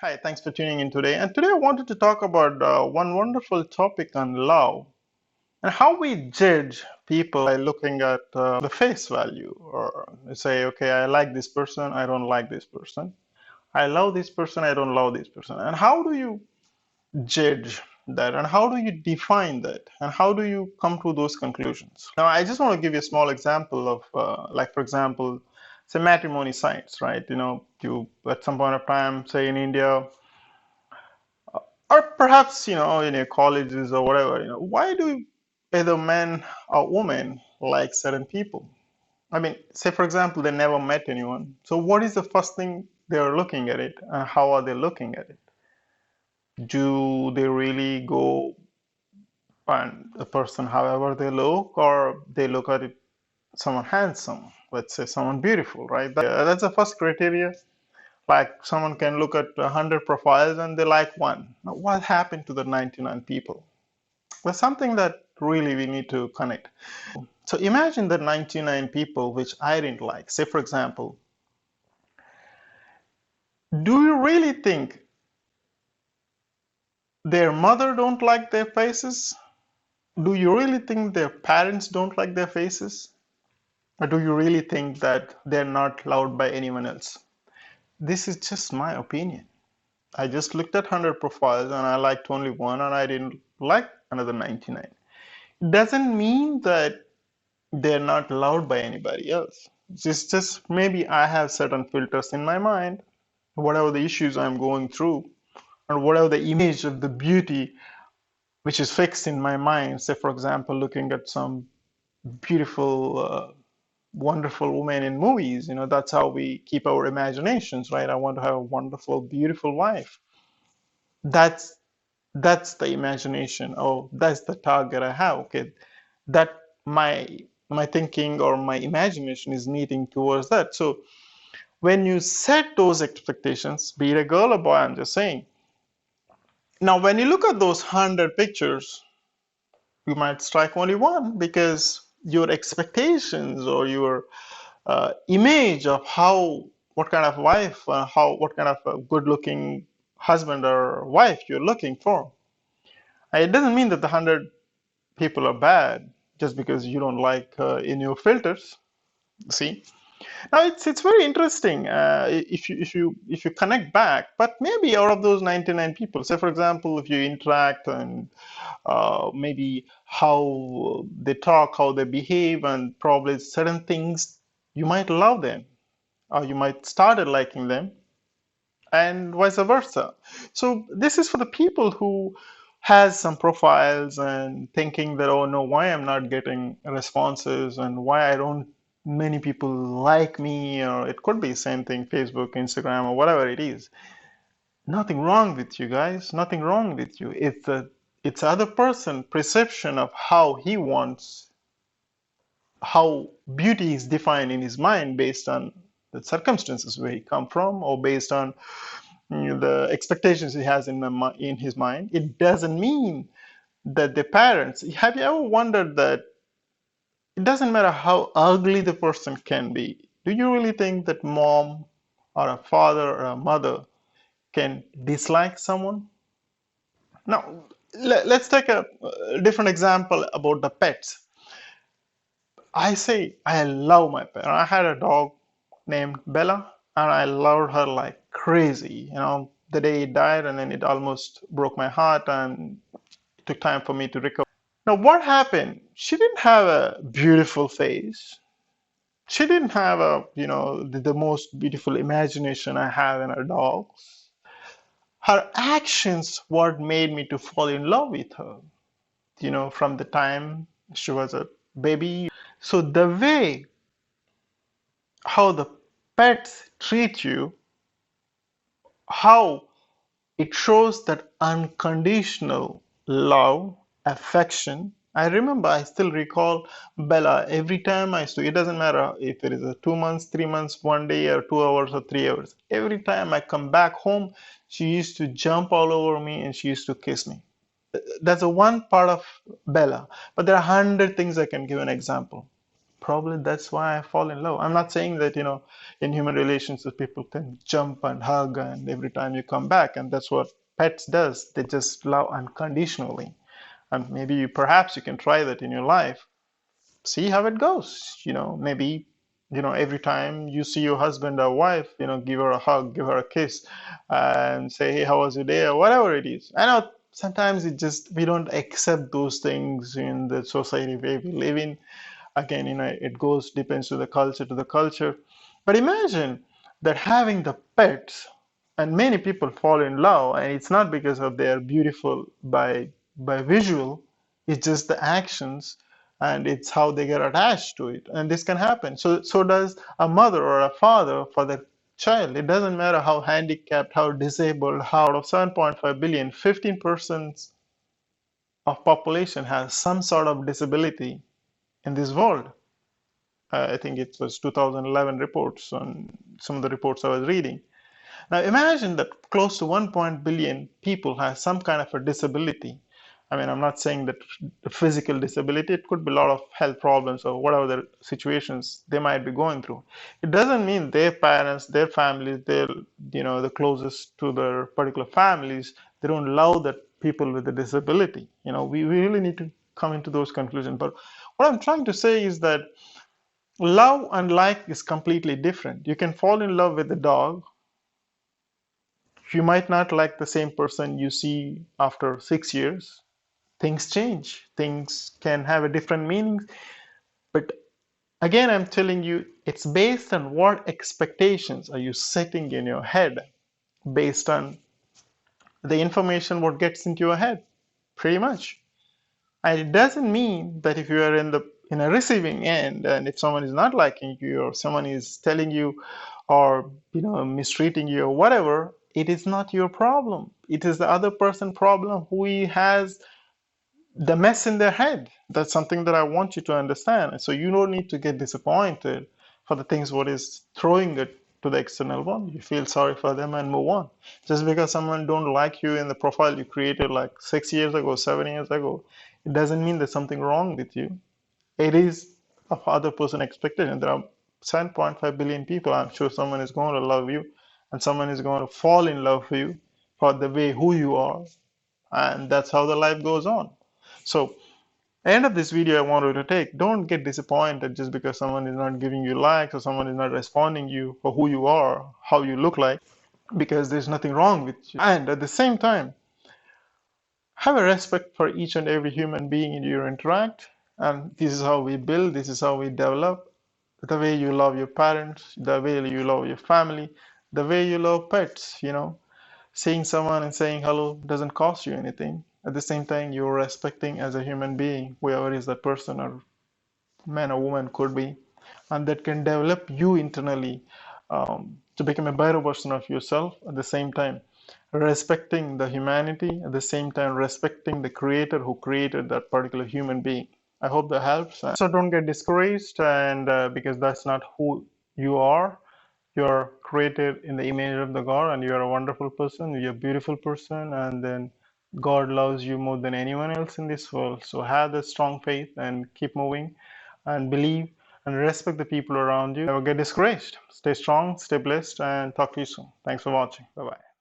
Hi, thanks for tuning in today. And today I wanted to talk about one wonderful topic on love and how we judge people by looking at the face value or say, okay, I like this person, I don't like this person. I love this person, I don't love this person. And how do you judge that? And how do you define that? And how do you come to those conclusions? Now, I just want to give you a small example of, like, for example, say matrimony sites, right? You at some point of time, say in India, or perhaps in your colleges or whatever, why do either men or women like certain people? I mean, say for example they never met anyone, so what is the first thing they're looking at it, and how are they looking at it? Do they really go and the person however they look, or they look at it someone handsome, let's say someone beautiful, right? That's the first criteria. Like someone can look at 100 profiles and they like one. Now, what happened to the 99 people? There's something that really we need to connect. So imagine the 99 people which I didn't like. Say, for example, do you really think their mother don't like their faces? Do you really think their parents don't like their faces? Or do you really think that they're not loved by anyone else? This is just my opinion. I just looked at 100 profiles and I liked only one and I didn't like another 99. It doesn't mean that they're not loved by anybody else. It's just maybe I have certain filters in my mind, whatever the issues I'm going through, or whatever the image of the beauty which is fixed in my mind. Say, for example, looking at some beautiful, wonderful woman in movies. That's how we keep our imaginations, right? I want to have a wonderful, beautiful wife. That's that's the imagination. Oh, that's the target I have. Okay, that my thinking or my imagination is meeting towards that. So when you set those expectations, be it a girl or boy, I'm just saying. Now, when you look at those 100 pictures, you might strike only one because your expectations or your image of what kind of wife, what kind of a good-looking husband or wife you're looking for. It doesn't mean that the 100 people are bad just because you don't like in your filters. See, now it's very interesting if you connect back, but maybe out of those 99 people, say for example, if you interact and maybe how they talk, how they behave, and probably certain things, you might love them or you might started liking them, and vice versa. So this is for the people who has some profiles and thinking that, oh no, why I'm not getting responses and why I don't many people like me, or it could be same thing, Facebook, Instagram, or whatever it is. Nothing wrong with you guys, nothing wrong with you. It's other person perception of how he wants, how beauty is defined in his mind based on the circumstances where he come from, or based on the expectations he has in his mind. It doesn't mean that the parents. Have you ever wondered that it doesn't matter how ugly the person can be? Do you really think that mom or a father or a mother can dislike someone? Now, let's take a different example about the pets. I say I love my pet. I had a dog named Bella, and I loved her like crazy. The day it died, and then it almost broke my heart, and it took time for me to recover. Now, what happened? She didn't have a beautiful face. She didn't have the most beautiful imagination I have in a dog. Her actions what made me to fall in love with her. From the time she was a baby. So the way how the pets treat you, how it shows that unconditional love, affection. I remember, I still recall Bella every time I used to, it doesn't matter if it is a 2 months, 3 months, 1 day, or 2 hours or 3 hours. Every time I come back home, she used to jump all over me and she used to kiss me. That's a one part of Bella, but there are 100 things I can give an example. Probably that's why I fall in love. I'm not saying that, in human relationships, people can jump and hug and every time you come back, and that's what pets does. They just love unconditionally. And maybe perhaps you can try that in your life, see how it goes. Maybe, every time you see your husband or wife, give her a hug, give her a kiss, and say, hey, how was your day, or whatever it is. I know sometimes we don't accept those things in the society where we live in. Again, it goes, depends to the culture. But imagine that having the pets, and many people fall in love, and it's not because of they are beautiful by visual, it's just the actions, and it's how they get attached to it. And this can happen. So does a mother or a father for their child. It doesn't matter how handicapped, how disabled, how out of 7.5 billion, 15% of population has some sort of disability in this world. I think it was 2011 reports on some of the reports I was reading. Now imagine that close to 1 billion people have some kind of a disability. I mean, I'm not saying that the physical disability, it could be a lot of health problems or whatever the situations they might be going through. It doesn't mean their parents, their families, the closest to their particular families, they don't love that people with a disability. We really need to come into those conclusions. But what I'm trying to say is that love and like is completely different. You can fall in love with a dog. You might not like the same person you see after 6 years. Things change. Things can have a different meaning. But again, I'm telling you, it's based on what expectations are you setting in your head, based on the information what gets into your head, pretty much. And it doesn't mean that if you are in a receiving end, and if someone is not liking you or someone is telling you or mistreating you or whatever, it is not your problem. It is the other person problem who has the mess in their head. That's something that I want you to understand. So you don't need to get disappointed for the things what is throwing it to the external world. You feel sorry for them and move on. Just because someone don't like you in the profile you created like 6 years ago, 7 years ago, it doesn't mean there's something wrong with you. It is of other person expectation. There are 7.5 billion people. I'm sure someone is going to love you and someone is going to fall in love with you for the way who you are. And that's how the life goes on. So end of this video I want you to take, don't get disappointed just because someone is not giving you likes or someone is not responding you for who you are, how you look like, because there's nothing wrong with you. And at the same time, have a respect for each and every human being you interact. And this is how we build, this is how we develop. The way you love your parents, the way you love your family, the way you love pets. Seeing someone and saying hello doesn't cost you anything. At the same time, you're respecting as a human being, whoever is that person or man or woman could be, and that can develop you internally to become a better version of yourself. At the same time, respecting the humanity, at the same time, respecting the creator who created that particular human being. I hope that helps. So don't get discouraged, and because that's not who you are. You're created in the image of the God, and you're a wonderful person, you're a beautiful person, and then God loves you more than anyone else in this world. So have the strong faith and keep moving and believe and respect the people around you. Never get discouraged. Stay strong, stay blessed, and talk to you soon. Thanks for watching. Bye bye.